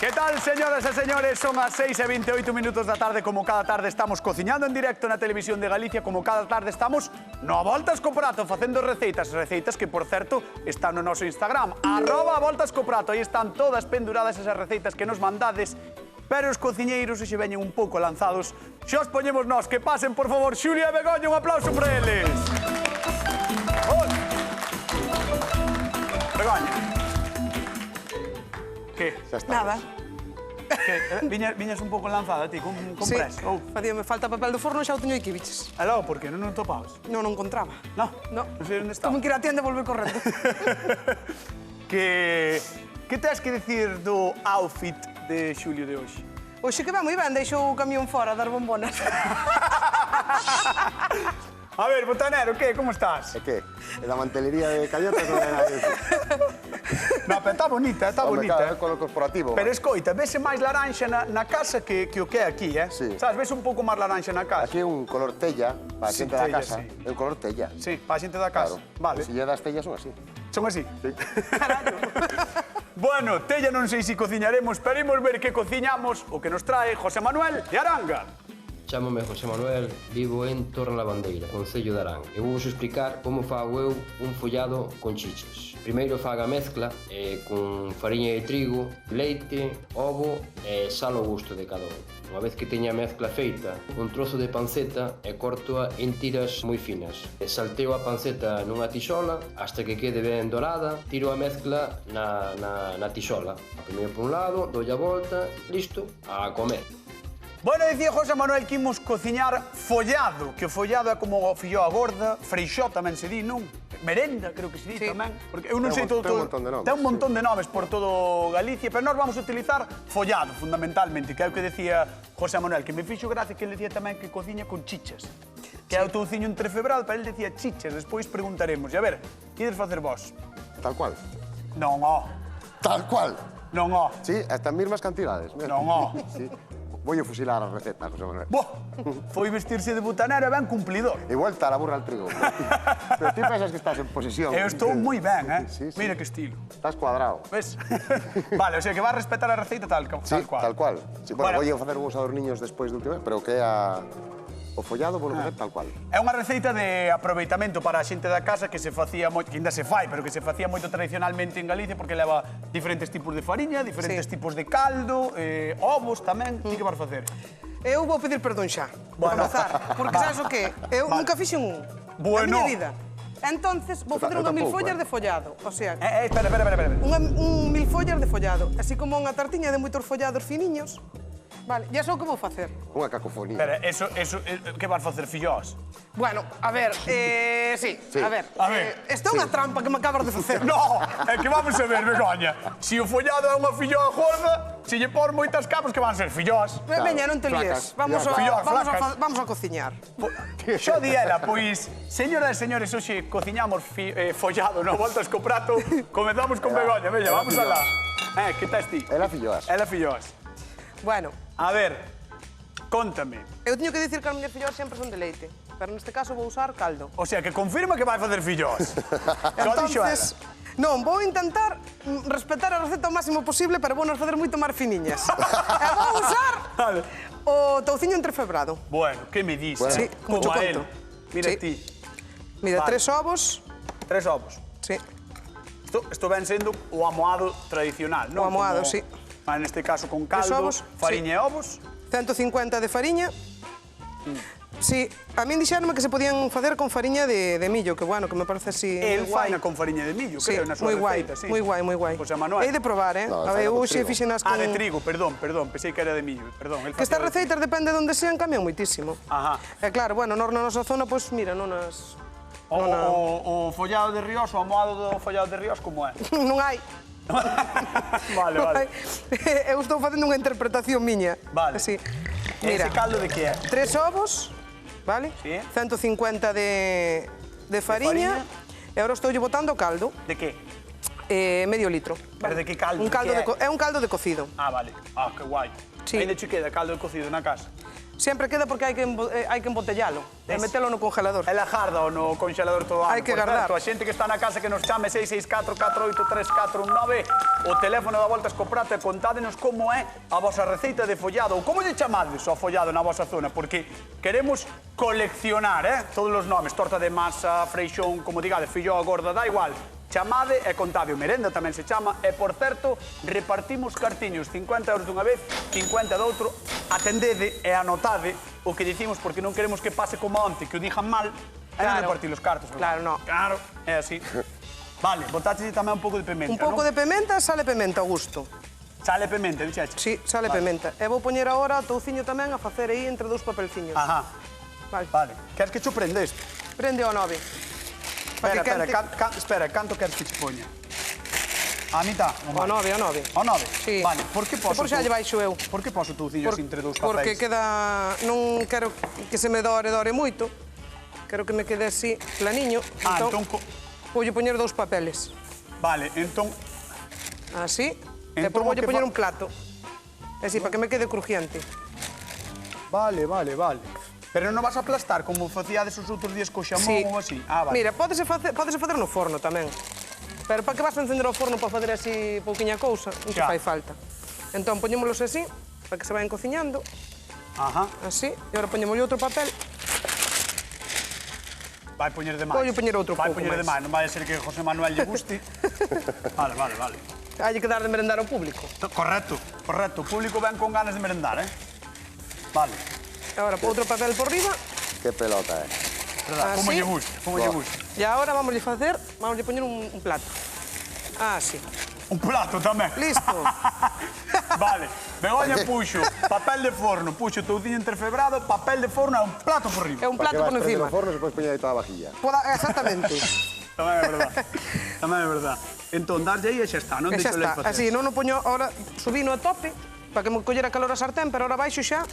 Que tal, señoras e señores? Son as 6:28 minutos da tarde. Como cada tarde estamos cociñando en directo na televisión de Galicia, como cada tarde estamos no Voltas co Prato facendo receitas que, por certo, están no noso Instagram, @voltascoprato. Aí están todas penduradas esas receitas que nos mandades, pero os cociñeiros se veñen un pouco lanzados. Xa os poñemos nós. Que pasen, por favor, Xulia e Begoña, un aplauso para eles. Begoña. Que? Nada. Viñas un pouco lanzada, ti, con Sí, presa? facíame falta papel do forno e xa o teño aquí, biches. E logo, por que? Non topabas? Non encontraba. No? No. Non sei onde estaba. Tuve que ir á tienda e volver correndo. Que tens que dicir do outfit de Xulio de hoxe? Oxe que vai moi ben, deixou o camión fora a dar bombonas. A ver, botanero, que? Como estás? É que? É da mantelería de Callotas non é nada disso? No, pero está bonita, está Home, bonita. claro, é color corporativo. Pero escoita, vese máis laranxa na casa que o que é aquí, eh? Sí. Sabes, ves un pouco máis laranxa na casa. Aquí é un color tella, para a Sí, xente da tella, casa. sí. É un color tella. Sí, para a xente da casa. Claro. Vale. Se lle das tellas son así. Son así? Sí. Bueno, tella non sei se cociñaremos, pero imos ver que cociñamos o que nos trae José Manuel de Aranga. Chámome José Manuel, vivo en Torrelavandeira, concello de Arán. E vou vos explicar como fago eu un follado con chiches. Primeiro fago a mezcla con fariña de trigo, leite, ovo e sal ao gusto de cada un. Unha vez que teña a mezcla feita, un trozo de panceta e cortoa en tiras moi finas. Salteo a panceta nunha tixola hasta que quede ben dorada, tiro a mezcla na tixola. Primeiro por un lado, dou a volta, listo, a comer. Bueno, dicía José Manuel que imos cociñar follado, que o follado é como o filloa gorda, freixó tamén se di, non? Merenda, creo que se di Sí. tamén. Porque eu non sei Ten todo... un montón de nomes, Ten un montón de nomes por todo Galicia, pero nós vamos a utilizar follado, fundamentalmente, que é o que decía José Manuel, que me fixo gracia que ele decía tamén que cociña con chichas. Que é o touciño entrefebrado, pero ele decía chichas, despois preguntaremos. E a ver, que ides facer vos? Tal cual. Non, ó. Tal cual. Non, ó. Sí, hasta mismas cantidades. Mira. Non, ó. Sí. Voy a fusilar a receta, José Manuel. Boh, foi vestirse de butanero e ben cumplidor. E vuelta a la burra al trigo. Pero ti pensas que estás en posesión. Eu estou moi ben, eh? Sí, sí. Mira que estilo. Estás cuadrado. Ves? Vale, o sea, que vas a respetar a receita tal Sí, cual. tal cual. Sí, bueno, Bueno. voy a facer uns adorniños despois do último, pero que o follado vou facer tal cual. É unha receita de aproveitamento para a xente da casa que se facía moito, que ainda se fai, pero que se facía moito tradicionalmente en Galicia porque leva diferentes tipos de fariña, diferentes Sí. tipos de caldo, ovos tamén. Ti que vas facer? Eu vou pedir perdón xa, por Bueno. comezar, porque sabes o qué? Eu Vale. nunca fixen un. Bueno. Na miña vida. Entonces, vou facer Eu unha tampouco, milfollas de follado. O sea, Espera. un milfollas de follado. Así como unha tartiña de moitos follados finiños. Vale, ya sei o que vou facer. Unha cacofonía. Espera, eso, que vas facer, fillós? Bueno, a ver, sí, Sí. a ver. A ver, Isto é unha trampa que me acabas de facer. No, é que vamos a ver, Begoña. Se o follado é unha filloa gorda, se lle pon moitas capas, que van ser fillós. Veña, non te líes. flacas. Flacas. Vamos a cociñar. Xo di ela, pois, señoras e señores, hoxe cociñamos follado, no Voltas co Prato. Comezamos con Begoña, veña, vamos alá. Que tes ti? Ela filloas. Ela fillós. Bueno, A ver, contame. eu teño que dicir que as miñas filloas sempre son de leite, pero neste caso vou usar caldo. O sea, que confirma que vai facer fillós. Xo dixo ela. Non, vou intentar respetar a receta o máximo posible, pero vou nos fazer moito máis finiñas. E vou usar Vale. o touciño entrefebrado. Bueno, que me dis? Bueno. Sí, Como mucho a él. conto. Mira Sí. ti. Mira, Vale. 3 ovos. 3 ovos. Sí. Isto ven sendo o amoado tradicional, non? O amoado, Como- sí. Mas neste caso con Tres caldo, ovos, fariña e ovos. 150 de fariña. Sí, a min dixeronme que se podían facer con fariña de millo, que bueno, que me parece así El moi guai. faina con fariña de millo, Sí, creo, na súa moi guai, receita, sí. moi guai, moi guai. José Manuel. Hei de probar, No, a ver, faina con hoxe trigo. fixenas con... De trigo, perdón, pensei que era de millo, perdón. El Que estas facía de trigo. receitas, depende de onde sean, cambian moitísimo. Ajá. E claro, bueno, nós na nosa zona, pois, mira, non as... O follado de Ríos, o amoado do follado de Ríos, como é? non hai. Vale, vale. Eu estou facendo unha interpretación miña. Vale. Así. Ese Mira, caldo de que é? 3 ovos, vale? Sí. 150 de fariña. E agora estou botando o caldo, De que? medio litro. Pero de que caldo? Un caldo Que é? é un caldo de cocido. Ah, vale. Ah, que guai. Sí. Ainda che queda caldo de cocido na casa. Sempre queda porque hai que embotellalo e metelo no congelador. E la garda no congelador todo o ano. Hai que Por guardar. certo, a xente que está na casa que nos chame 664-483-419, o teléfono da Voltas co Prato, e contádenos como é a vosa receita de follado, ou como lle chamades ao follado na vosa zona, porque queremos coleccionar, todos os nomes, torta de masa, freixón, como digade, filloa gorda, da igual. Chamade e contade, o merenda tamén se chama, e, por certo, repartimos cartiños, 50 euros dunha vez, 50 doutro, atendede e anotade o que dicimos, porque non queremos que pase como onte, que o digan mal, e non repartir os cartos. Claro, no. Claro, é así. Vale, botaste tamén un pouco de pimenta, Un pouco de pimenta, sale pimenta ao gusto. Sale pimenta, dixeche? Sí, sale pimenta. E vou poñer agora o touciño tamén a facer aí entre dous papelciños. Ajá. Vale. Queres que cho prende isto? Prende ao 9. Espera, canto queres que che poña? A mitad? Ao 9, ao 9. Ao 9? Sí. Vale, por que poso... Por xa lle baixo eu. Por que poso touciños entre dous papéis? Porque queda... Non quero que se me dore moito. Quero que me quede así, planiño. Entón... Voulle poñer dous papeles. Vale, entón... Así. E Entón, por voulle o que poñer fa- un plato. Así, para que me quede crujiente. Vale. Pero non vas a aplastar como facíades os outros días co xamón Sí. ou así? Ah, vale. Mira, pódese facer no forno tamén. Pero para que vas a encender o forno para facer así pouquiña cousa, non te Xa. fai falta. Entón, poñémolos así, para que se vayan cociñando. Ajá. Así. E agora poñémoslle outro papel. Vai poñer de máis. Voulle poñer outro Vai pouco poñer de máis. máis, non vai ser que José Manuel lle guste. Vale. Hai que dar de merendar ao público. Correcto. O público ven con ganas de merendar, Vale. E agora, outro papel por riba. Que pelota, Verdad, como Así. lle guste. E agora vamos a poñer un plato. Así. Un plato tamén. Listo. Vale. Begoña puxo papel de forno, puxo touciño entrefebrado, papel de forno e un plato por riba. É un Para que plato vas por prender encima. o forno se podes poñer aí toda a vajilla. Exactamente. Tamén é verdad. Entón, darlle aí e xa está, non E xa deixo ler está. facer. Así, non o poño ahora subino a tope, para que me collera calor a sartén, pero ahora baixo xa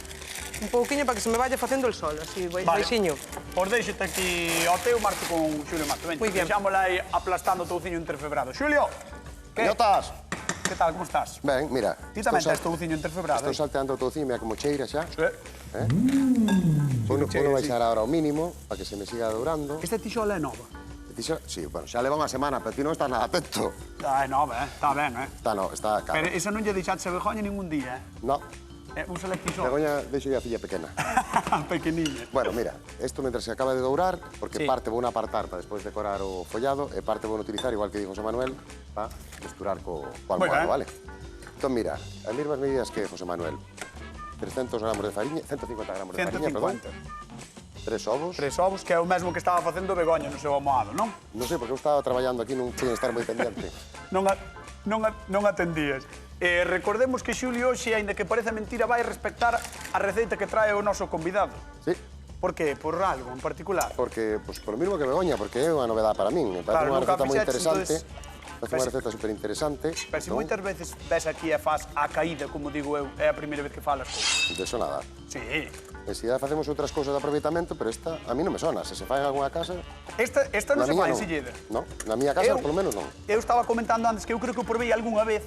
un pouquiño para que se me vaya facendo el sol, así, baixiño. Pois deixete aquí ao teu, marcho con Xulio Mato. Muy bien. Deixámola aí aplastando o touciño entrefebrado. Xulio, que Pelotas! que tal, como estás? Ben, mira. Ti tamén estou tes touciño entrefebrado. Estou salteando o touciño, mira como cheira xa. Sí. Vou cheira, baixar agora ao mínimo, para que se me siga dourando. Esta tixola é nova. Sí, bueno, xa leva unha semana, pero ti non estás nada atento. É nova, Está ben, Está Pero cara. esa non lle deixaxe a Begoña ningún día, No, Usa la tixola. Begoña, deixo a filla pequena. Pequeniña. Bueno, mira, esto mientras se acaba de dourar, porque Sí. parte vou a apartar para despois decorar o follado, e parte vou a utilizar, igual que dijo José Manuel, para mesturar co Moi almohado, ben. vale? Entón, mira, as mesmas medidas que José Manuel. 300 gramos de fariña, 150 gramos de fariña, perdón. 3 ovos. 3 ovos, que é o mesmo que estaba facendo Begoña no seu almohado, non? Non sei, porque eu estaba traballando aquí, non pude estar moi pendiente. Non atendías. Recordemos que Xulio hoxe, aínda que parece mentira, vai respectar a receita que trae o noso convidado. Sí, Por que? Por algo en particular? porque, pues, por lo mismo que Begoña, porque é unha novedade para min. Me parece Claro, unha nunca receta moi fixeches, interesante. entonces, Parece unha receta super interesante. Pero se moitas veces ves aquí e faz a caída, como digo eu, é a primeira vez que falas cousas. De eso nada. Sí. En seguida facemos outras cousas de aproveitamento, pero esta a mí non me sona. Se fai en algunha casa, Esta non na se miña fai non. enseguida. No, na miña casa, Eu- polo menos non. Eu estaba comentando antes que eu creo que o provei algunha vez,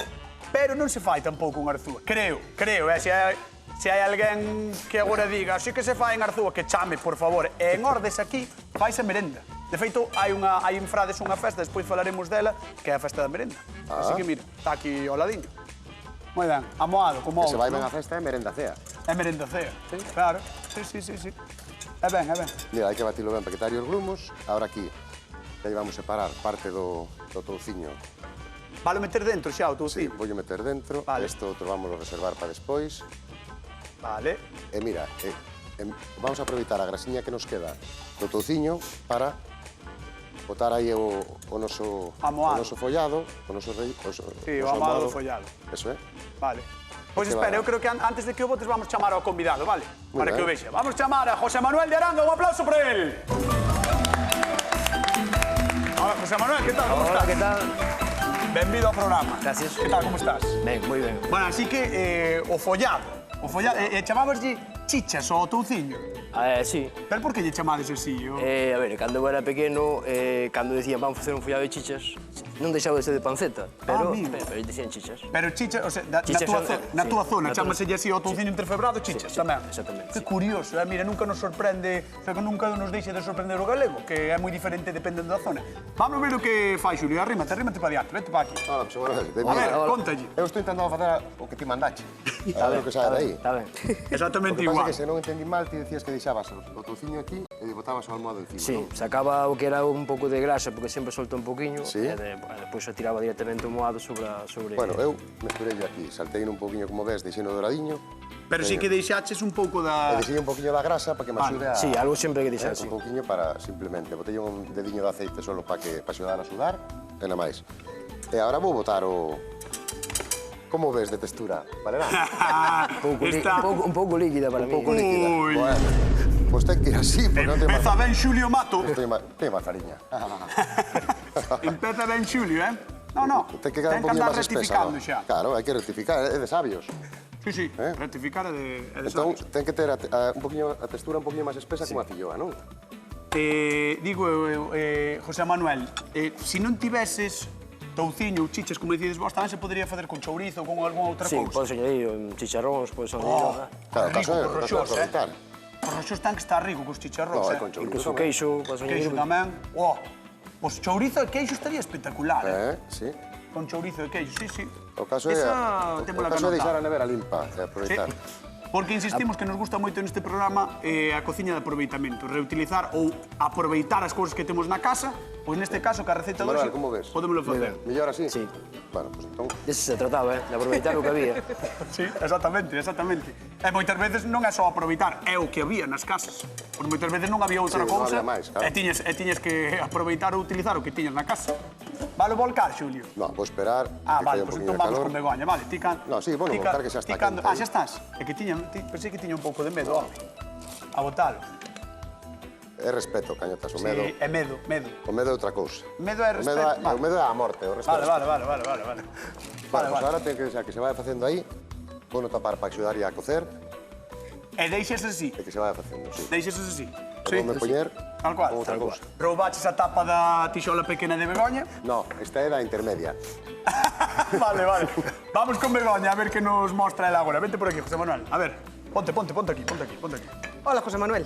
pero non se fai tampouco en Arzúa. Creo, se hai alguén que agora diga así que se fai en Arzúa, que chame, por favor. E en Ordes aquí faise merenda. De feito, hai en Frades unha festa, despois falaremos dela, que é a festa da merenda. Así que mira, está aquí ao ladiño. Moi ben, amoado, como Que se vai outro, ben non? a festa é merenda cea. É merenda cea. Sí. Claro, sí. É ben. Mira, hai que batilo ben para quitar os grumos. Ahora aquí, aí vamos separar parte do touciño. Vale meter dentro xa o teu Sí, tío. vou meter dentro. Vale. Isto outro vamos a reservar para despois. Vale. E mira, vamos a aproveitar a grasiña que nos queda do touciño para botar aí o noso Amoado. o noso follado, o noso Sí, o amado follado. Eso é. Vale. Pois Que espera, va. eu creo que antes de que o botes vamos chamar ao convidado, vale? Muy Para ben. que o vexa. Vamos chamar a José Manuel de Aranda, un aplauso para él. Hola, José Manuel, que tal? Como Hola, estás? ¿qué tal? Benvido ao programa. Gracias. Que tal, como estás? Ben, moi ben. Bueno, así que o follado. O follado, chamabaslle chichas ao touciño? Sí. Pero por que lle chamades así? A ver, cando eu era pequeno, cando dicían vamos facer un follado de chichas, non deixaba de ser de panceta, pero dicían chichas. Pero chichas, o sea, Chichas na túa sí, zona, na túa- chámaselle así ao touciño entrefebrado, chichas sí, tamén. exactamente, Que sí. curioso, mira, nunca nos sorprende, o sea, que nunca nos deixe de sorprender o galego, que é moi diferente dependendo da zona. Vamos ver o que fai, Xulio, arrímate para diante, vete para aquí. Hola, José Manuel. A ver, contalle. Eu estou intentando facer o que ti mandache. A ver o que sabe de aí. Está ben. O Exactamente que pasa é igual. que se non entendí mal, ti decías que deixabas o touciño aquí e botabas o almohado encima, Sí, non? sacaba o que era un pouco de grasa, porque sempre solta un poquinho, Sí. e depois o tiraba directamente o moado sobre... Bueno, eu mesturei aquí, saltei un poquinho como ves, deixei no douradinho, Pero sí que deixaches un pouco da... e deixei un poquinho da grasa para que me axude a... Sí, algo sempre que deixar, sí. Un pouquinho para, simplemente, botei un dediño de aceite solo para axudar a sudar, e nada máis. E agora vou botar o... Como ves de textura? Valerá? Está... Un pouco líquida para Un mí. pouco líquida. Ui. Bueno, pois ten que ir así, porque non ten Empeza ben Xulio Mato. Ten máis fariña. Empeza ben Xulio, No. Ten que quedar un poquinho andar máis espesa, rectificando non? xa. Claro, hai que rectificar, é de sabios. Sí, rectificar é de Entón, sabios. ten que ter a textura un poquinho máis espesa como a filloa, non? Digo eu, José Manuel, se non tiveses touciño ou chiches, como dicides vos, tamén se podría facer con chourizo ou con algunha outra Sí, cousa. podes añadir chicharróns, podes añadir... Claro, rico, caso é cos roxós, aproveitar. Os roxós ten que estar rico cos chicharróns, No, con chourizo Incluso tamén. queixo, podes Queixo añadir... tamén. Pois chourizo e queixo estaría espectacular, Sí. Con chourizo e queixo, sí. O caso é Esa témola que deixar a anotar. nevera limpa e Sí. aproveitar. Porque insistimos que nos gusta moito neste programa a cociña de aproveitamento, reutilizar ou aproveitar as cousas que temos na casa, pois neste caso, que a receta de Manuel, hoxe, como ves? podémolo facer. Mellor así? Sí. Bueno, pois entón... De eso se trataba, de aproveitar o que había. Sí, exactamente. E moitas veces non é só aproveitar, é o que había nas casas. Porque moitas veces non había outra Sí, non cousa había máis, claro. e tiñas que aproveitar ou utilizar o que tiñas na casa. Vale volcar, Xulio? No, vou esperar Ah, que vale, quede un pois poquinho entón de vamos calor. con Begoña, vale, ti can... No, sí, bueno, volcar que xa está quente Ah, aí. xa estás. É que pensei que tiña un pouco de medo, home. A botalo. É respeto, cañotas, o medo. Sí, é medo. O medo é outra cousa. Medo é O respeto. o medo é a morte, o respeto. Vale. Pois agora ten que deixar que se vaya facendo aí, vou no tapar para axudar a cocer E deixes así. e que se vaya facendo, sí. Deixes así. Vou me poñer Tal cual. con outra cousa. Roubaches a tapa da tixola pequena de Begoña. No, esta é da intermedia. Vale. Vamos con Begoña a ver que nos mostra el agora. Vente por aquí, José Manuel. A ver, ponte aquí. Hola, José Manuel.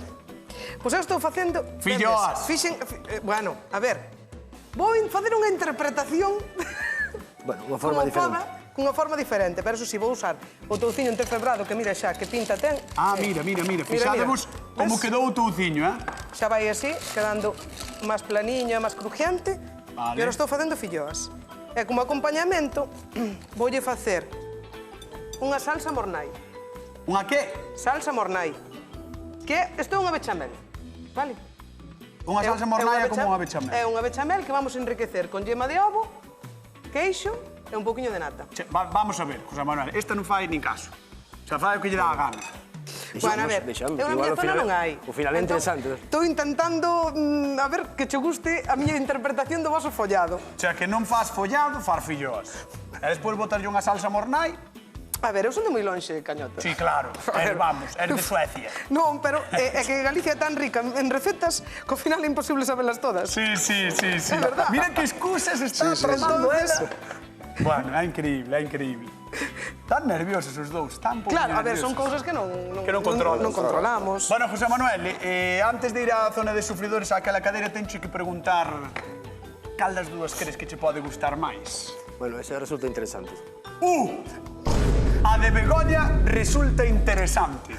Pois eu estou facendo... Filloas. Bueno, a ver. Vou facer unha interpretación Bueno, unha forma diferente. cunha forma diferente, pero eso si vou usar o touciño entrefebrado que mira xa que pinta ten. Ah, mira. Fixadevos como Ves? quedou o touciño, Xa vai así, quedando máis planiño e máis crujiente. Vale. E agora estou facendo filloas. E como acompañamento, voulle facer unha salsa mornai. Unha que? Salsa mornai. Que isto é unha bechamel, vale? Unha salsa mornaya como unha bechamel. É unha bechamel que vamos a enriquecer con yema de ovo, queixo e un poquinho de nata. Vamos a ver, José Manuel, esta non fai nin caso. Xa fai o que lle dá a gana. Bueno, a ver, deixamos, eu na igual miña ao zona final- non hai. ao final é Entón, interesante. Estou intentando a ver que che guste a miña interpretación do voso follado. O sea, que non faz follado, faz filloas. E despois botarlle unha salsa mornai. A ver, eu son de moi lonxe, cañota. Sí, claro. Vamos, eres de Suecia. Non, pero é que Galicia é tan rica en recetas que ao final é imposible sabelas todas. Sí. É verdad. Mira que excusas está tramando Entonces, ela. Bueno, é increíble. Tan nerviosos os dous, tan pouco claro, a ver, son nerviosos. cousas que non controlas. non controlamos. Bueno, José Manuel, antes de ir á zona de sufridores, aquela cadeira tenche que preguntar cal das dúas crees que che pode gustar máis. Bueno, esa resulta interesante. A de Begoña resulta interesante.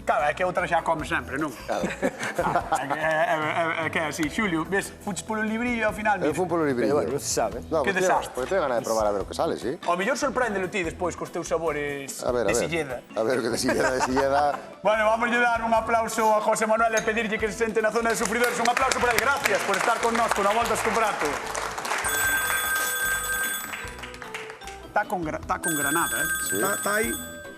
Claro, é que outra xa come sempre, non? Claro. É que é así. Xulio, ves, fuches polo librillo e ao final... Eu fun polo Pero librillo. bueno, non se sabe. No, Que porque desastre. porque teño ganas de probar a ver o que sale, sí. Ao mellor sorpréndelo ti despois cos teus sabores A ver, de silleda. A ver o que de silleda. Bueno, vamos a dar un aplauso a José Manuel e pedirlle que se sente na zona de sufridores. Un aplauso para él. Gracias por estar con nós na Volta con Prato. Está con granada, Sí. Está aí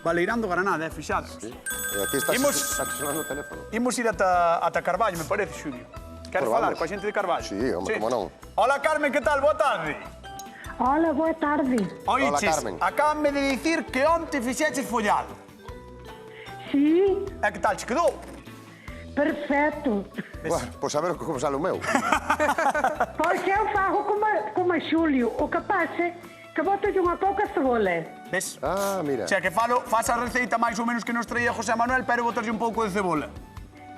baleirando granada, fixado. Sí. E aquí está sonando o teléfono. Imos ir ata Carballo, me parece, Xulio. Queres Pues falar vamos. coa xente de Carballo? Sí, home, como non. Hola, Carmen, que tal? Boa tarde. Hola, boa tarde. Oiches, Carmen. acábanme de dicir que onte fixeches follado. Sí, E que tal che quedou? perfecto. Bueno, pois a ver como sale o meu. Pois eu fago como a Xulio. O que pase que boto unha pouca cebola. Ves? Ah, mira. O sea, que faz a receita máis ou menos que nos traía José Manuel, pero botarlle un pouco de cebola.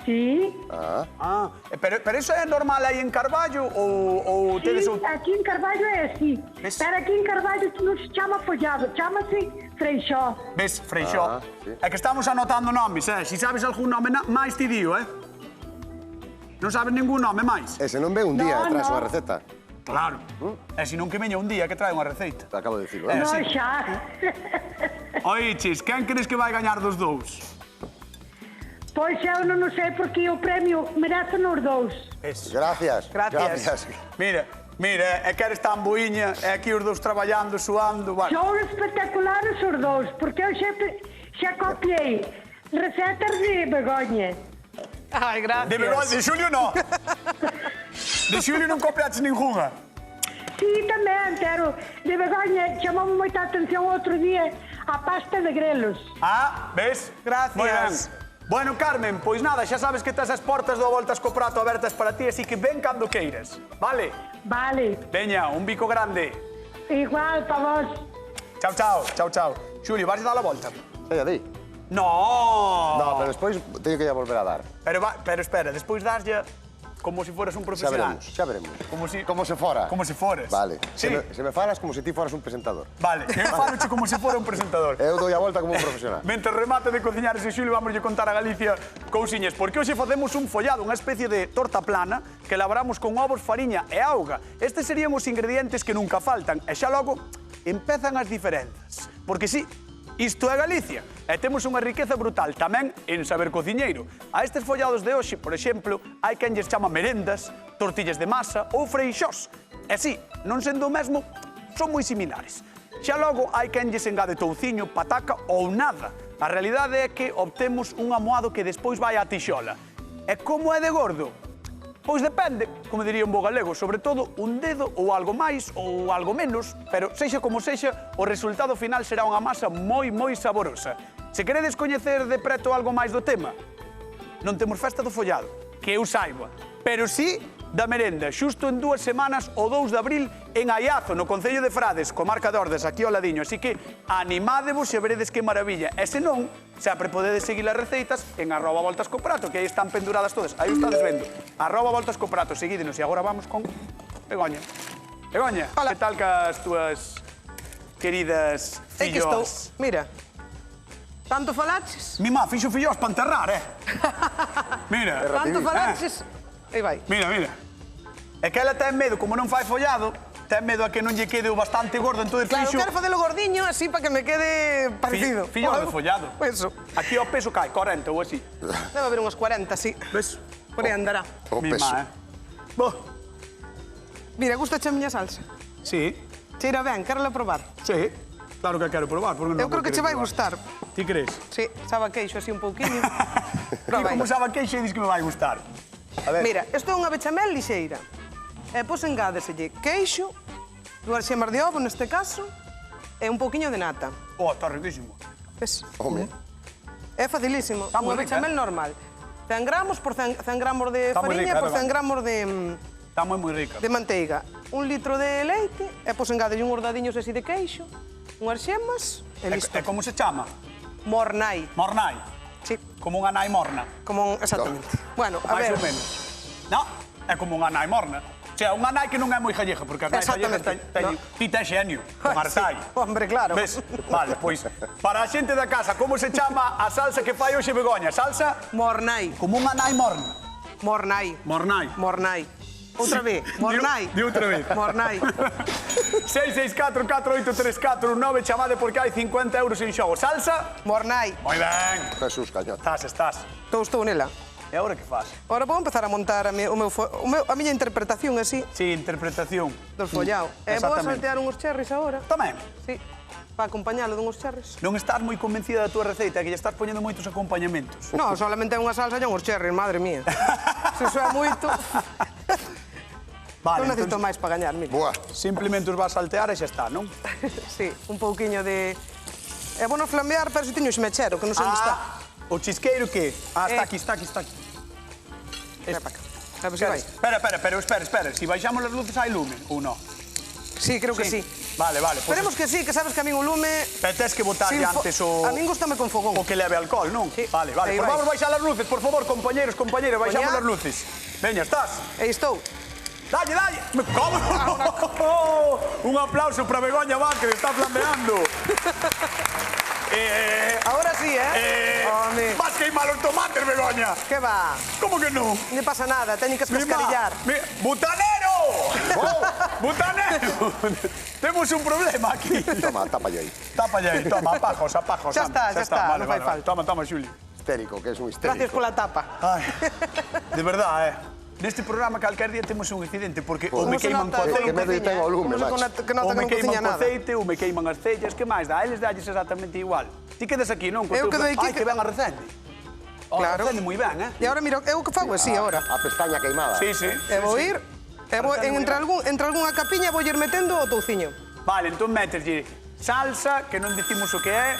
Sí, Ah, pero eso é normal aí en Carballo ou sí, tedes... aquí en Carballo é así. ¿Ves? Pero aquí en Carballo non se chama follado, chamase freixó. Ves, Freixó? sí. É que estamos anotando nomes, Si sabes algún nome máis ti dío, Non sabes ningún nome máis? E se non ve un día No, e traes no. unha receta. Claro. E se non que veña un día que trae unha receita. Te acabo de dicilo, Eh, No, sí. xa. Oiches, quen crees que vai gañar dos dous? Pois eu non o sei porque o premio merece nos dous. Gracias. Gracias. Mira, é que eres tan boiña, é aquí os dous traballando, suando, bueno. Son espectaculares os dous, porque eu xa copiei recetas de Begoña. Ai, gracias. De Begoña, de Xulio non. De Xulio non copiaches ninguna. Sí, tamén, pero de Begoña chamou moita atención outro día a pasta de grelos. Ah, ves? Gracias. Moi ben. Bueno, Carmen, pois nada, xa sabes que tes as portas do Voltas co Prato abertas para ti, así que ven cando queiras, vale? Vale, Veña, un bico grande. igual pa vos. Chao, chao, chao, chao. Xulio, vas a dar a volta? Sai a di. No! No, pero despois teño que ir a volver a dar. Pero espera, despois daslle como si fueras un Xa profesional. veremos, xa veremos. Como si... Como se fora. Como si foras. Vale. Sí. Se me falas como se ti foras un presentador. Vale, eu faloche como se fora un presentador. Eu dou a volta como un profesional. Mentre remate de cociñar ese Xulio, vamos contar a Galicia cousiñas, porque hoxe facemos un follado, unha especie de torta plana que elaboramos con ovos, fariña e auga. Estes serían os ingredientes que nunca faltan, e xa logo empezan as diferenzas. Porque sí, isto é Galicia, e temos unha riqueza brutal tamén en saber cociñeiro. A estes follados de hoxe, por exemplo, hai quen lles chama merendas, tortillas de masa ou freixós. E sí, non sendo o mesmo, son moi similares. Xa logo hai quen lles engade touciño, pataca ou nada. A realidade é que obtemos un amoado que despois vai á tixola. E como é de gordo? Pois depende, como diría un bo galego, sobre todo un dedo ou algo máis ou algo menos, pero sexa como sexa, o resultado final será unha masa moi saborosa. Se queredes coñecer de preto algo máis do tema, non temos festa do follado, que eu saiba, pero sí da merenda, xusto en 2 semanas, o 2 de abril, en Aiazo, no Concello de Frades, comarca de Ordes, aquí ao ladiño. Así que animádevos e veredes que maravilla. E se non, sempre podedes seguir as receitas en @voltascoprato, que aí están penduradas todas. Aí o estades vendo. @voltascoprato, seguídenos. E agora vamos con Begoña. Begoña, Hola. que tal cas túas queridas É que estou, filloas? mira, tanto falaches, Mi má fixo filloas para enterrar, Mira. tanto falaches, aí vai. Mira, mira. É que ela ten medo, como non fai follado, ten medo a que non lle quede o bastante gordo, entón Claro, fixo... quero facelo gordiño así para que me quede parecido. Fillo de follado. Eso. Aquí o peso cae, 40 ou así. Debe haber uns 40, sí. Ves? Por aí andará. O Mi peso. má, Bo. Mira, gusta a miña salsa. Sí, Cheira ben, quero probar. sí. Claro que a quero probar. Porque non Eu creo que che vai probar. gustar. Ti crees? Sí, sabe a queixo así un pouquiño. Ti Proba como aí. sabe queixe dis que me vai gustar. A ver. Mira, isto é unha bechamel lixeira. E pois engádeselle queixo, 2 xemas de ovo neste caso, e un pouquiño de nata. Oh, está riquísimo. Ves? Home, É facilísimo. Está moi Unha rica, bechamel normal. 100 gramos por 100 gramos de Está moi fariña rica, por 100 verdad. gramos Está moi rica. de manteiga. 1 litro de leite, e pois engádelle uns ordadiños así de queixo, unhas xemas, e listo. E como se chama? Mornai. Mornai. Sí, Como unha nai morna. como exactamente. Bueno, a Mais ver. ou menos. No, é como unha nai morna. O sea, unha nai que non é moi gallega, porque as nais gallegas Exactamente. ti ten xenio, con Artai. Sí, hombre, claro. Ves? Vale, pois, para a xente da casa, como se chama a salsa que fai hoxe Begoña? Salsa Mornai. como unha nai morna. Mornai. Mornai. Mornai. Outra vez. Mornai. Di outra vez. Mornai. 664-483419, chamade porque hai 50 euros en xogo. Salsa? Mornai. Moi ben. Jesús, cañón. Estás. Estou nela. E agora que faz? Ahora vou empezar a montar a miña interpretación así Sí, interpretación. do follao. E vou a Exactamente. saltear uns cherries agora. Tamén. Sí. Para acompañalo dunhos cherries. Non estás moi convencida da túa receita, que lle estás poñendo moitos acompañamentos. No, solamente é unha salsa e uns cherries, madre mía. Se iso é moito, Vale, non necesito entón, máis para gañar, mira. Buah. simplemente os vas a saltear e xa está, non? Sí, un pouquiño de... É bueno flamear, pero se tiño xmechero, que non sei onde está. O chisqueiro que? Ah, está aquí, está aquí, está aquí. Espera para cá. A ver se vai. Espera. Si baixamos as luces hai lume ou non? Sí, creo que sí. Vale. Esperemos que sí, que sabes que a min o lume... Pero tes que botar antes o... A min gustame con fogón. O que leve alcohol, non? Sí. Vale. Aí Pues vai. vamos baixar as luces, por favor, compañeros, baixamos Poñá. as luces. Veña, estás? Aí estou. Dalle! Como? Un aplauso para Begoña Vázquez, está flambeando. Ahora sí, Home. Vas queimar os tomates, Begoña. Que va? Como que non? Non pasa nada, teñen que escascarillar. ¡Butanero! ¡Butanero! Temos un problema aquí. Toma, tápalle aí. Tápalle aí, toma, apajos. Xa está, non fai falta. Toma, Xuli. Histérico, que es un histérico. Gracias pola tapa. Ai, de verdad, Neste programa calquer día temos un accidente porque ou me Como se queiman nota co que Que aceite, medo ten o lume, Como se macho. que nota ou que me non queiman cociña co nada. aceite, ou me queiman as cellas, que máis dá? A eles dalles exactamente igual. Ti quedas aquí, non? Eu quedo aquí Ai, que- que ben a recende. Claro. Recende moi ben, E agora, mira, eu que fago así agora. A pestaña queimada. Sí. E vou ir... Entre algunha capiña vou ir metendo o touciño. Vale, entón meteslle salsa, que non dicimos o que é,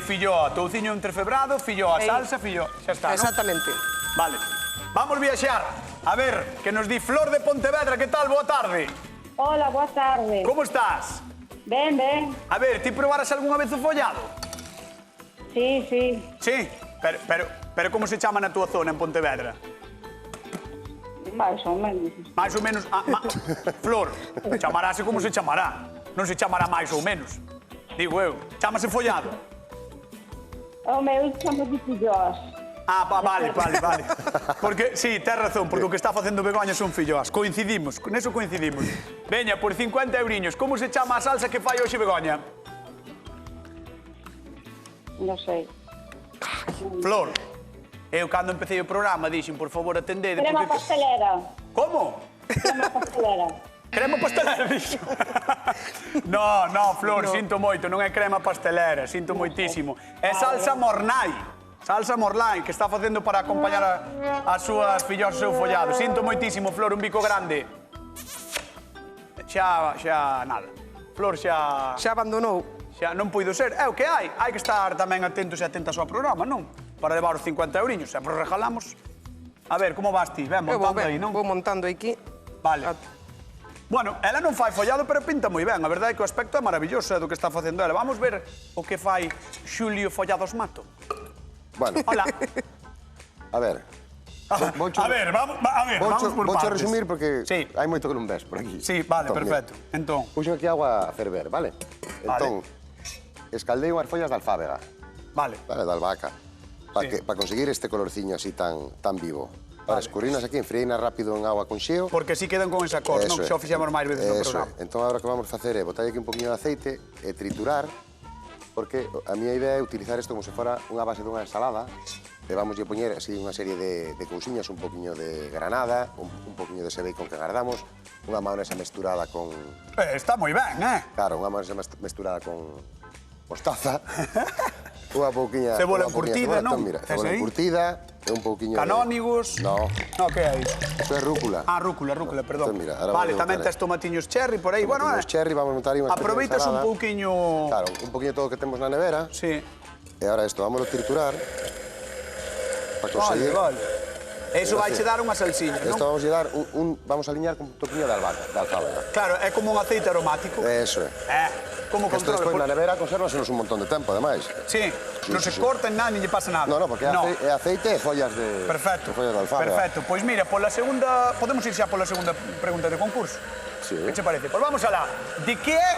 filloa, touciño entrefebrado, filloa, Ei. salsa, filloa. Xa está, non? Exactamente. Vale. Vamos viaxar. A ver, que nos di Flor de Pontevedra, que tal? Boa tarde. Hola, boa tarde. Como estás? Ben. A ver, ti probaras algunha vez o follado? Sí. Sí, pero como se chama na túa zona en Pontevedra? Máis ou menos. Mais ou menos... Flor, chamarase como se chamará. Non se chamará máis ou menos. Digo eu, chamase follado. O meu chamo de fillos. Vale. Porque, sí, tes razón, porque o que está facendo Begoña son filloas. Coincidimos, neso coincidimos. Veña, por 50 euriños, como se chama a salsa que fai hoxe Begoña? Non sei. Flor, eu cando empecé o programa dixen, por favor, atendede. Crema porque- pastelera. Como? Crema pastelera. Crema pastelera, dixo. No, Flor, sinto moito, non é crema pastelera, sinto moitísimo. É salsa mornai. Salsa mornai, que está facendo para acompañar as súas fillos o seu follado. Sinto moitísimo, Flor, un bico grande. Xa nada. Flor xa Abandonou. non puido ser. É o que hai. Hai que estar tamén atentos e atentas ao programa, non? Para levar os 50 euriños. Sempre regalamos. A ver, como vas ti? Ben, Eu vou montando aí, non? Vou montando aquí. Vale. Bueno, ela non fai follado, pero pinta moi ben. A verdade é que o aspecto é maravilloso do que está facendo ela. Vamos ver o que fai Xulio Follados Mato. Bueno, Hola. a ver. A ver, vamos por Voucho partes. resumir porque Sí. hai moito que non ves por aquí. Sí, vale, Entón, perfecto. mira, Entón, Puxo aquí agua a ferver, vale? Entón, escaldei unhas follas de alfábega, vale. vale, de albahaca, para Sí. conseguir este colorciño así tan vivo. Para escurrinas aquí, enfrieinas rápido en agua con xeo. Porque si quedan con esa cor, non? Xa o fixemos máis veces no Eso programa. é. Entón, agora que vamos facer é botar aquí un poquinho de aceite e triturar, porque a miña idea é utilizar isto como se fora unha base dunha ensalada, e vamos a poñer así unha serie de cousiñas, un poquinho de granada, un poquinho de ese bacon que agardamos, unha maonesa mesturada con... Está moi ben, Claro, unha maonesa mesturada con mostaza, unha pouquiña... Cebola unha pouquiña encurtida, cebola. non? Entón, mira, Tes cebola aí? encurtida e un pouquiño Canónigos. No, Que é iso? isto é rúcula. Rúcula, perdón. Entón, mira, ahora Vale, vamos a tamén botar tes tomatiños cherry por aí. Bueno, Tomatiños cherry, vamos a montar aí unha especie de aproveitas un ensalada. pouquiño... Claro, un poquinho todo o que temos na nevera. Sí. E ahora isto, vámonos triturar para conseguir... Vale. Eso vai che dar unha salsiña, Isto non? vamos a dar vamos a aliñar con un toquinho de alfábega. Claro, é como un aceite aromático. Eso é. Como Isto despois na nevera consérvasenos un montón de tempo, ademais. Sí, non se sí. corta en nada, nin lle pasa nada. No, porque é aceite e follas de... Perfecto. de follas de alfábega. Perfecto. Pois mira, pola segunda... Podemos ir xa pola segunda pregunta de concurso. Sí. Que che parece? Pois vamos alá. De que é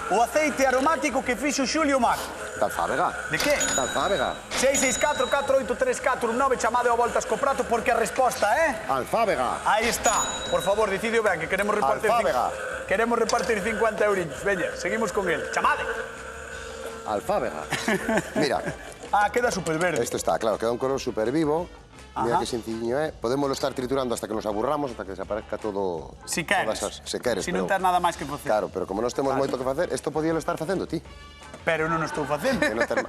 o aceite aromático que fixo Xulio Mato? De alfábega. De que? De alfábega. 664-483-419, chamade ao voltas co prato, porque a resposta é... Alfábega. Aí está. Por favor, decidio ben, que queremos repartir... Alfábega. Queremos repartir 50 euriños. Veña, seguimos con el. Chamade. Alfábega. Mira, Queda super verde. isto está, claro, queda un color super vivo. Mira Ajá. que sencilliño é. Podémoslo estar triturando hasta que nos aburramos, hasta que desaparezca todo... Si queres. Se queres, Si non pero... tens nada máis que facer. Claro, pero como non temos moito que facer, isto podíalo estar facendo ti. Pero non o estou facendo. Que non ter,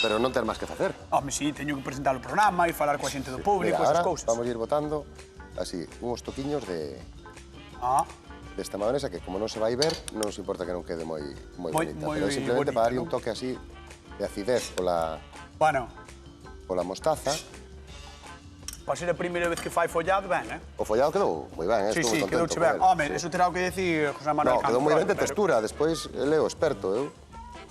pero non ter máis que facer. Home, si, teño que presentar o programa e falar coa xente do público, Mira, esas ahora cousas. vamos a ir botando así, uns toquiños desta mayonesa que como non se vai ver, non nos importa que non quede moi bonita. moi Pero é simplemente bonita, para darlle non? un toque así de acidez Bueno, pola mostaza. Para ser a primeira vez que fai follado, ben, eh? O follado quedou moi ben, Sí, estou sí, moi quedouche contento ben. con Home, el. eso terá que decir José Manuel No, quedou moi ben de pero textura, despois ele é o experto, eu.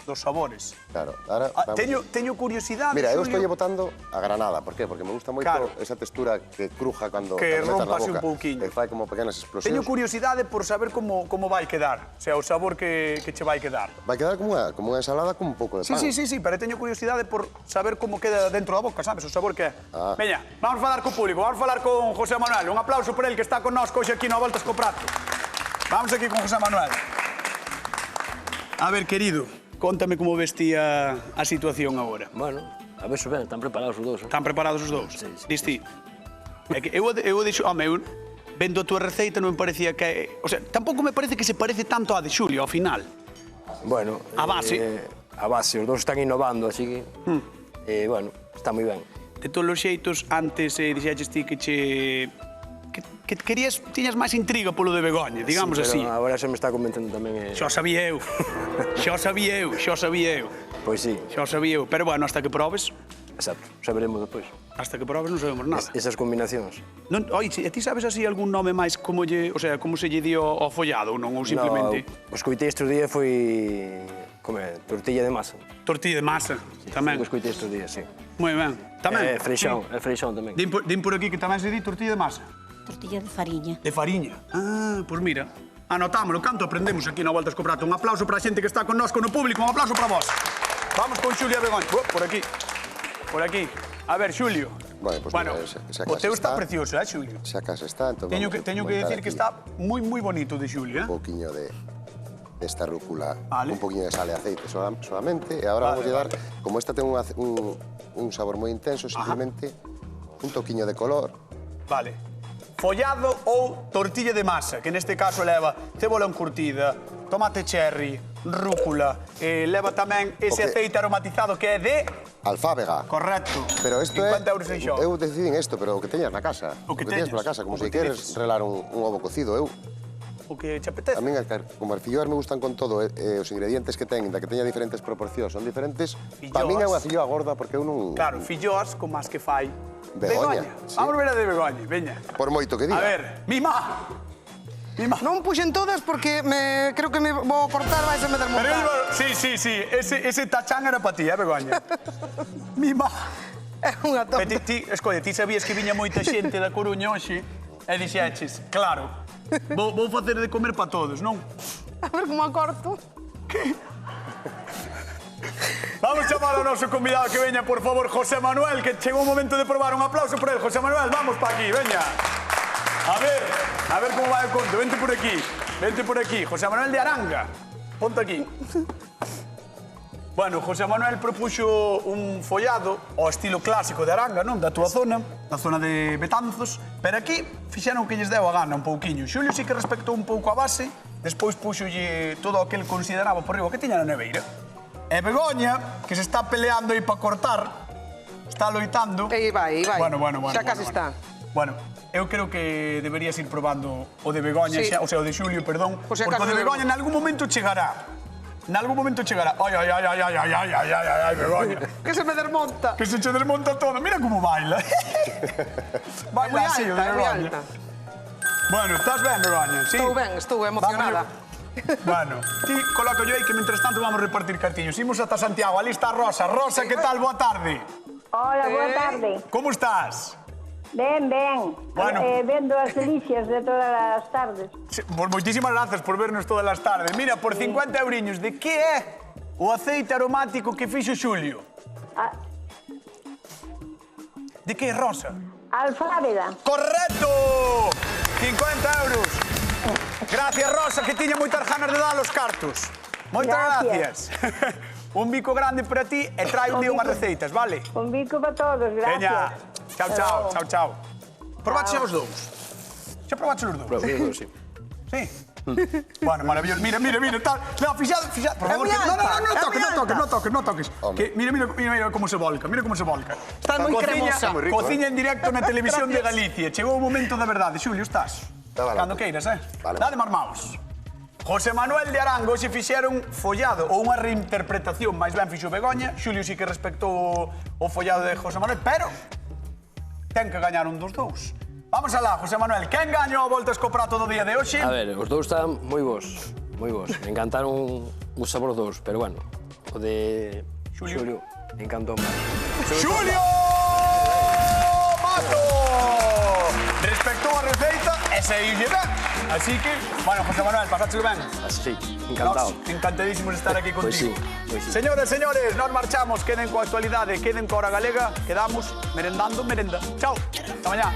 dos sabores. Claro, ahora vamos. Teño curiosidade, Mira, eu Xulio, estou botando a granada, por qué? Porque me gusta moito Claro. esa textura que cruja cando Que cando metas na rompase un boca, pouquiño. e fai como pequenas explosións. Teño curiosidade por saber como vai quedar, o sea, o sabor que che vai quedar. Vai quedar como unha ensalada con un pouco de Sí, pan. sí, pero teño curiosidade por saber como queda dentro da boca, sabes? O sabor que é. Ah. Veña, vamos falar co público, vamos falar con José Manuel. Un aplauso por el que está con nós hoxe aquí no Voltas co Prato. Vamos aquí con José Manuel. A ver, querido, contame como vestía a situación agora. Bueno, a ver se ben, están preparados os dous. Están preparados os dous? Sí, sí. Disti. É que eu dixo, home, eu vendo a túa receita non me parecía que... O sea, tampouco me parece que se parece tanto á de Xulio, ao final. Bueno, A base. A base, os dous están innovando, así que... bueno, está moi ben. De todos os xeitos, antes dixeches ti que che... Que querías, tiñas máis intriga polo de Begoña, digamos Sí, así. pero agora se me está convencendo tamén... Xo sabía eu. Xo sabía eu. Pois sí, Xo sabía eu. Pero bueno, hasta que probes, exacto, saberemos depois. hasta que probes non sabemos nada. Esas combinacións. Non, oi, ti sabes así algún nome máis como lle, o sea, como se lle dio ao follado ou non, ou simplemente No, os coitei estes días foi... tortilla de masa. tortilla de masa, tamén. Os coitei estes días, sí. Moi ben. Tamén. Freixón tamén. Din por aquí que tamén se di tortilla de masa. Tortilla de fariña. De fariña. Ah, pois mira. Anotámolo, canto aprendemos aquí no Voltas co Prato. Un aplauso para a xente que está con nós, no público, un aplauso para vos. Vamos con Xulia Begoña. Por aquí. Por aquí. A ver, Xulio. Bueno, pues bueno, mira, esa o teu casa está está. precioso, Xulio? Xa casa está, entón Teño vamos que montar decir que aquí está moi bonito de Xulio, un pouquiño de esta rúcula, Vale. un pouquiño de sal e aceite solamente, e agora vamos a dar, como esta ten un sabor moi intenso, simplemente un toquiño de color. Vale. Follado ou tortilla de masa, que neste caso leva cebola encurtida, tomate cherry, rúcula, leva tamén ese aceite aromatizado que é de... Alfábega. Correcto. Pero isto 50 é... euros en xo. Eu decidín isto, pero o que teñas na casa. O que teñas teñas. pola casa, como O se que queres teñes. relar un ovo cocido. Eu, O que che apetece. a min, como as filloas me gustan con todo, os ingredientes que teñen, da que teña diferentes proporcións, son diferentes. Para min é unha filloa gorda, porque eu non... Claro, filloas como as que fai Begoña, sí. Vamos ver a de Begoña, veña. Por moito que diga. A ver, mima. Non puxen todas porque creo que me vou cortar, vais a me Pero desmontar. sí, ese tachán era para ti, Begoña. Mima. É unha tonta. Escolle, ti sabías que viña moita xente da Coruña hoxe e dixeches, claro, vou facer de comer para todos, non? A ver como a corto. Vamos chamar ao noso convidado que veña, por favor, José Manuel, que chegou o momento de probar. Un aplauso por él. José Manuel, vamos para aquí, veña. A ver como vai o conto. Vente por aquí. José Manuel de Aranga. Ponte aquí. Bueno, José Manuel propuxo un follado ao estilo clásico de Aranga, non? Da túa zona, da zona de Betanzos. Pero aquí fixeron que lles deu a gana un pouquiño. Xulio sí que respectou un pouco a base, despois puxolle todo o que el consideraba por riba que tiña na neveira. E Begoña, que se está peleando aí para cortar, está loitando. Aí vai. Bueno. Xa casi está. Bueno, eu creo que deberías ir probando o de Begoña, Sí. o sea, o de Xulio, perdón, Por si porque o acaso de Begoña en algún momento chegará. Ai, Begoña. Que se me desmonta. Que se che desmonta todo. Mira como baila. Baila Moi así, o de alta, moi Begoña. alta. Bueno, estás ben, Begoña? Sí. Estou emocionada. Bueno, ti coloca yo aí que mientras tanto vamos a repartir cartillos. Imos ata Santiago, ali está Rosa. Rosa, que tal? Boa tarde. Hola, boa tarde. Como estás? Ben. Bueno. Vendo as delicias de todas as tardes. Sí, pues moitísimas grazas por vernos todas as tardes. Mira, por 50 euriños, de que é o aceite aromático que fixo Xulio? A- De que é, Rosa? Alfábega. ¡Correcto! 50 euros. Gracias, Rosa, que tiña moitas ganas de dar os cartos. Moitas gracias. Un bico grande para ti e trae unhas receitas, vale? Un bico para todos, gracias. Veña. Chao. Hasta Chao. Probaxe os dous. Xa probaxe os dous? Sí. Sí. Bueno, maravilloso. Mira, tal. No, fixado. Por favor, moi que... alta, No toques. Que, mira como se volca, Está moi cremosa. moi rico, Cociña en directo na televisión de Galicia. Chegou o momento da verdade. Xulio, estás? Estaba Cando loco. queiras, Vale. Dade marmaos. José Manuel de Arango se fixeron follado ou unha reinterpretación, máis ben fixo Begoña. Xulio sí que respectou o follado de José Manuel, pero ten que gañar un dos dous. Vamos alá, José Manuel, quen gañou a voltas co prato do día de hoxe? A ver, os dous están moi bons, moi bons. Me encantaron os sabores dous, pero bueno, o de Xulio me encantou máis. Xulio Mato! Respectou a receita e seguille ben. Así que, bueno, José Manuel, pasáchelo ben. Sí, encantado. Nos, encantadísimos de estar aquí contigo. Pois sí. Señores, señores, nos marchamos. Queden coa actualidade, queden coa hora galega. Quedamos merendando merenda. Chao. Hasta mañá.